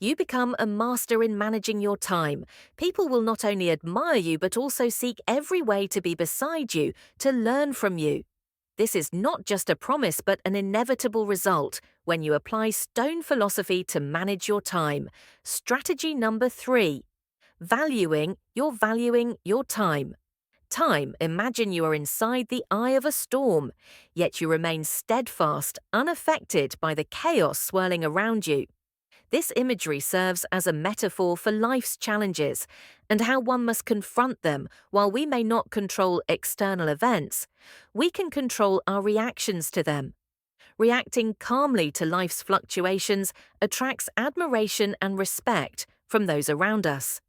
You become a master in managing your time. People will not only admire you but also seek every way to be beside you, to learn from you. This is not just a promise but an inevitable result when you apply Stone philosophy to manage your time. Strategy number 3. Valuing your time. Time, imagine you are inside the eye of a storm, yet you remain steadfast, unaffected by the chaos swirling around you. This imagery serves as a metaphor for life's challenges and how one must confront them. While we may not control external events, we can control our reactions to them. Reacting calmly to life's fluctuations attracts admiration and respect from those around us.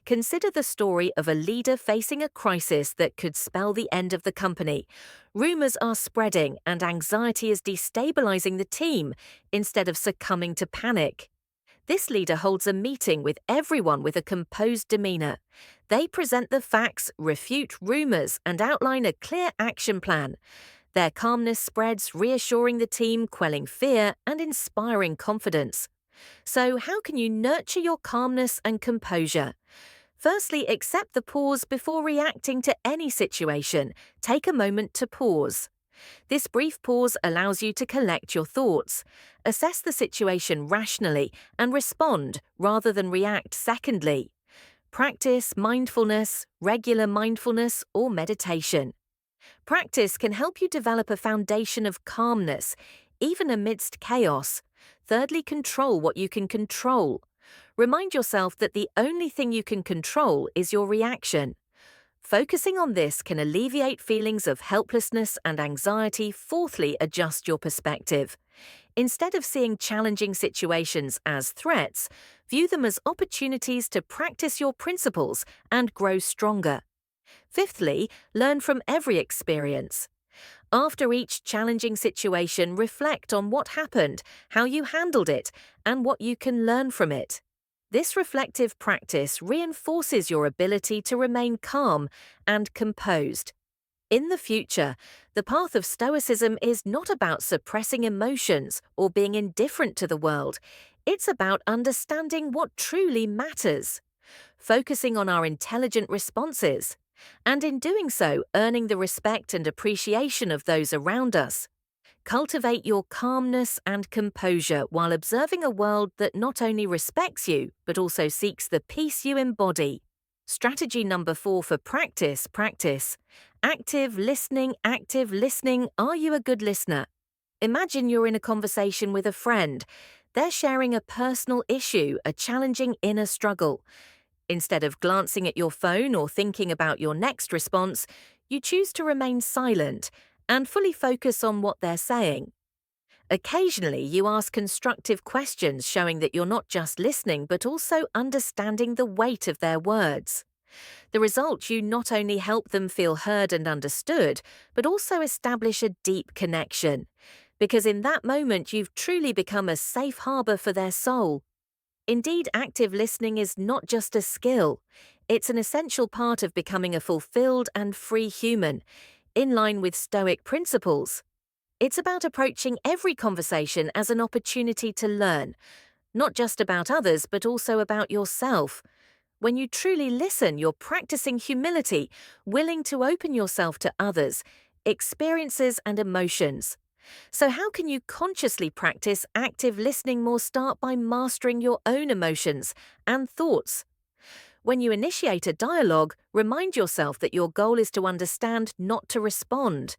Consider the story of a leader facing a crisis that could spell the end of the company. Rumors are spreading and anxiety is destabilizing the team instead of succumbing to panic. This leader holds a meeting with everyone with a composed demeanor. They present the facts, refute rumors, and outline a clear action plan. Their calmness spreads, reassuring the team, quelling fear, and inspiring confidence. So, how can you nurture your calmness and composure? Firstly, accept the pause before reacting to any situation. Take a moment to pause. This brief pause allows you to collect your thoughts, assess the situation rationally, and respond rather than react secondly. Practice mindfulness, regular mindfulness, or meditation. Practice can help you develop a foundation of calmness, even amidst chaos. Thirdly, control what you can control. Remind yourself that the only thing you can control is your reaction. Focusing on this can alleviate feelings of helplessness and anxiety. Fourthly, adjust your perspective. Instead of seeing challenging situations as threats, view them as opportunities to practice your principles and grow stronger. Fifthly, learn from every experience. After each challenging situation, reflect on what happened, how you handled it, and what you can learn from it. This reflective practice reinforces your ability to remain calm and composed. In the future, the path of Stoicism is not about suppressing emotions or being indifferent to the world. It's about understanding what truly matters, focusing on our intelligent responses, and in doing so, earning the respect and appreciation of those around us. Cultivate your calmness and composure while observing a world that not only respects you, but also seeks the peace you embody. Strategy number 4 for practice. Active listening. Are you a good listener? Imagine you're in a conversation with a friend. They're sharing a personal issue, a challenging inner struggle. Instead of glancing at your phone or thinking about your next response, you choose to remain silent and fully focus on what they're saying. Occasionally, you ask constructive questions, showing that you're not just listening but also understanding the weight of their words. The result, you not only help them feel heard and understood, but also establish a deep connection, because in that moment you've truly become a safe harbor for their soul. Indeed, active listening is not just a skill. It's an essential part of becoming a fulfilled and free human, in line with Stoic principles. It's about approaching every conversation as an opportunity to learn, not just about others, but also about yourself. When you truly listen, you're practicing humility, willing to open yourself to others, experiences, and emotions. So how can you consciously practice active listening more? Start by mastering your own emotions and thoughts. When you initiate a dialogue, remind yourself that your goal is to understand, not to respond.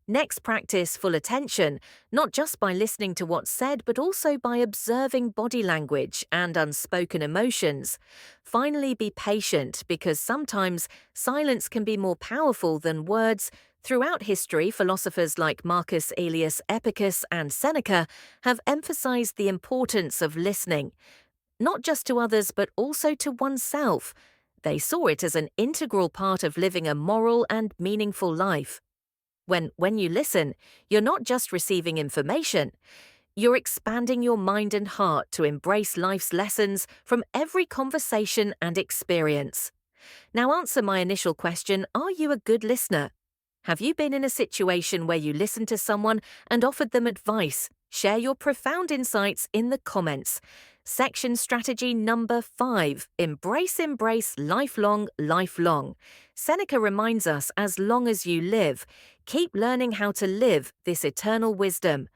Next, practice full attention, not just by listening to what's said, but also by observing body language and unspoken emotions. Finally, be patient, because sometimes silence can be more powerful than words. Throughout history, philosophers like Marcus Aurelius Epicus and Seneca have emphasized the importance of listening, not just to others but also to oneself. They saw it as an integral part of living a moral and meaningful life. When you listen, you're not just receiving information, you're expanding your mind and heart to embrace life's lessons from every conversation and experience. Now answer my initial question, are you a good listener? Have you been in a situation where you listened to someone and offered them advice? Share your profound insights in the comments. Section strategy number 5, embrace, lifelong. Seneca reminds us, as long as you live, keep learning how to live this eternal wisdom,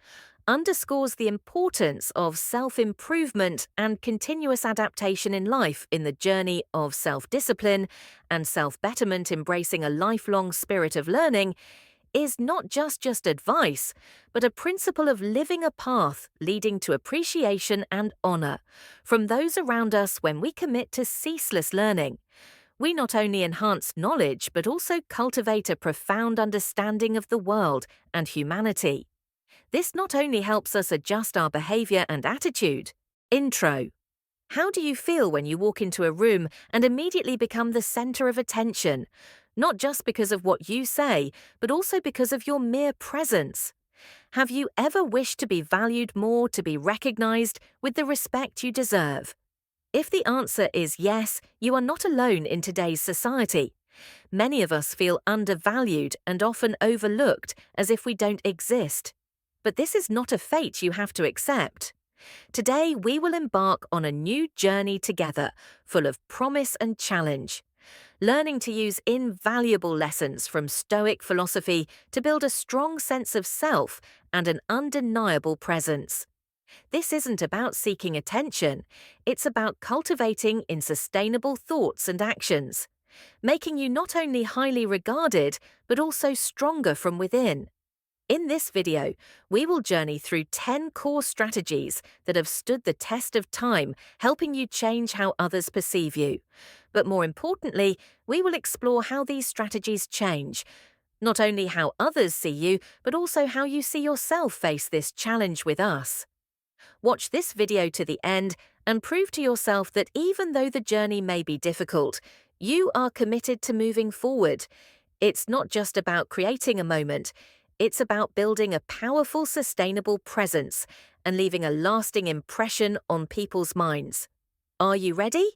underscores the importance of self-improvement and continuous adaptation in life in the journey of self-discipline and self-betterment. Embracing a lifelong spirit of learning is not just advice, but a principle of living a path leading to appreciation and honor from those around us. When we commit to ceaseless learning, we not only enhance knowledge but also cultivate a profound understanding of the world and humanity. This not only helps us adjust our behavior and attitude. Intro. How do you feel when you walk into a room and immediately become the center of attention? Not just because of what you say, but also because of your mere presence. Have you ever wished to be valued more, to be recognized with the respect you deserve? If the answer is yes, you are not alone in today's society. Many of us feel undervalued and often overlooked, as if we don't exist. But this is not a fate you have to accept. Today, we will embark on a new journey together, full of promise and challenge, learning to use invaluable lessons from Stoic philosophy to build a strong sense of self and an undeniable presence. This isn't about seeking attention, it's about cultivating in sustainable thoughts and actions, making you not only highly regarded, but also stronger from within. In this video, we will journey through 10 core strategies that have stood the test of time, helping you change how others perceive you. But more importantly, we will explore how these strategies change, not only how others see you, but also how you see yourself face this challenge with us. Watch this video to the end and prove to yourself that even though the journey may be difficult, you are committed to moving forward. It's not just about creating a moment. It's about building a powerful, sustainable presence and leaving a lasting impression on people's minds. Are you ready?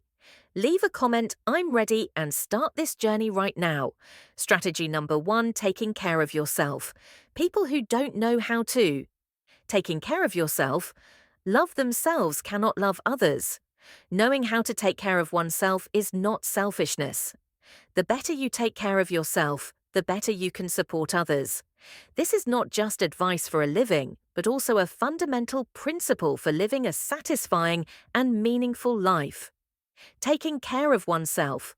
Leave a comment, "I'm ready," and start this journey right now. Strategy number 1, taking care of yourself. People who don't know how to. Taking care of yourself. Love themselves cannot love others. Knowing how to take care of oneself is not selfishness. The better you take care of yourself, the better you can support others. This is not just advice for a living, but also a fundamental principle for living a satisfying and meaningful life. Taking care of oneself,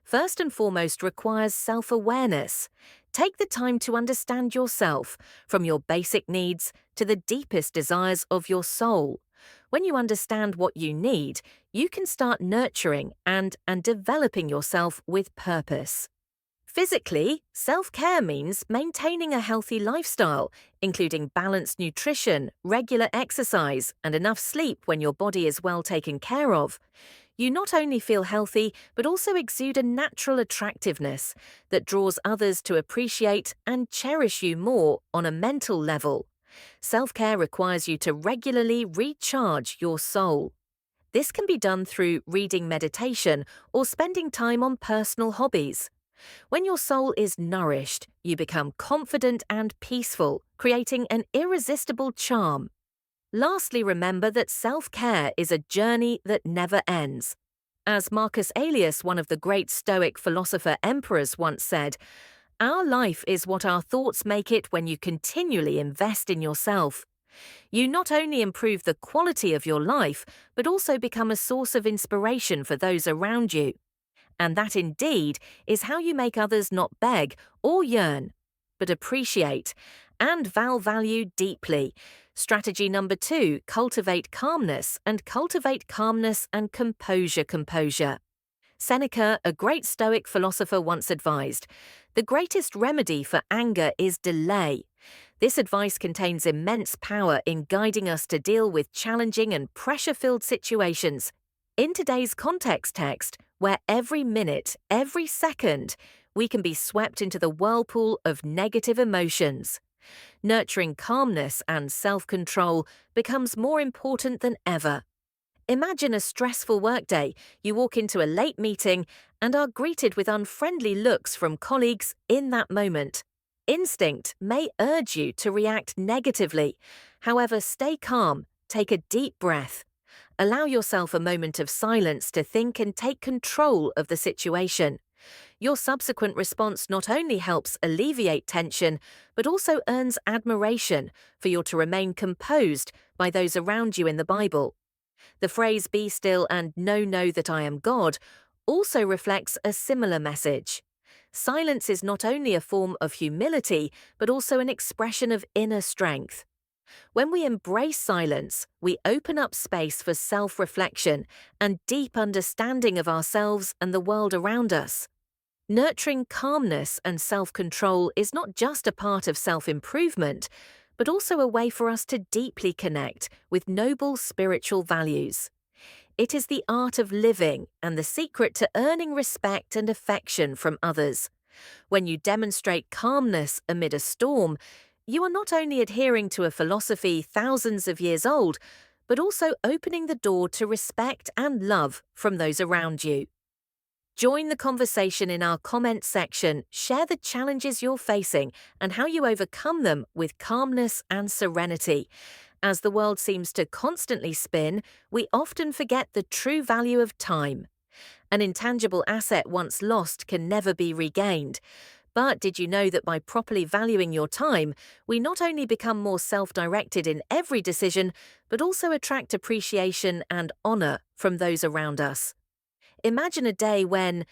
first and foremost, requires self-awareness. Take the time to understand yourself, from your basic needs to the deepest desires of your soul. When you understand what you need, you can start nurturing and developing yourself with purpose. Physically, self-care means maintaining a healthy lifestyle, including balanced nutrition, regular exercise, and enough sleep. When your body is well taken care of, you not only feel healthy, but also exude a natural attractiveness that draws others to appreciate and cherish you more. On a mental level, self-care requires you to regularly recharge your soul. This can be done through reading, meditation, or spending time on personal hobbies. When your soul is nourished, you become confident and peaceful, creating an irresistible charm. Lastly, remember that self-care is a journey that never ends. As Marcus Aurelius, one of the great Stoic philosopher-emperors, once said, "Our life is what our thoughts make it. When you continually invest in yourself, you not only improve the quality of your life, but also become a source of inspiration for those around you. And that indeed is how you make others not beg or yearn, but appreciate and value deeply." Strategy number 2, cultivate calmness and composure. Seneca, a great Stoic philosopher, once advised, "The greatest remedy for anger is delay." This advice contains immense power in guiding us to deal with challenging and pressure-filled situations. In today's context text, where every minute, every second, we can be swept into the whirlpool of negative emotions, nurturing calmness and self-control becomes more important than ever. Imagine a stressful workday. You walk into a late meeting and are greeted with unfriendly looks from colleagues. In that moment, instinct may urge you to react negatively. However, stay calm, take a deep breath, Allow yourself a moment of silence to think and take control of the situation. Your subsequent response not only helps alleviate tension, but also earns admiration for you to remain composed by those around you in the Bible. The phrase "be still and know that I am God" also reflects a similar message. Silence is not only a form of humility, but also an expression of inner strength. When we embrace silence, we open up space for self-reflection and deep understanding of ourselves and the world around us. Nurturing calmness and self-control is not just a part of self-improvement, but also a way for us to deeply connect with noble spiritual values. It is the art of living and the secret to earning respect and affection from others. When you demonstrate calmness amid a storm, you are not only adhering to a philosophy thousands of years old, but also opening the door to respect and love from those around you. Join the conversation in our comments section, share the challenges you're facing and how you overcome them with calmness and serenity. As the world seems to constantly spin, we often forget the true value of time. An intangible asset once lost can never be regained. But did you know that by properly valuing your time, we not only become more self-directed in every decision, but also attract appreciation and honor from those around us? Imagine a day when,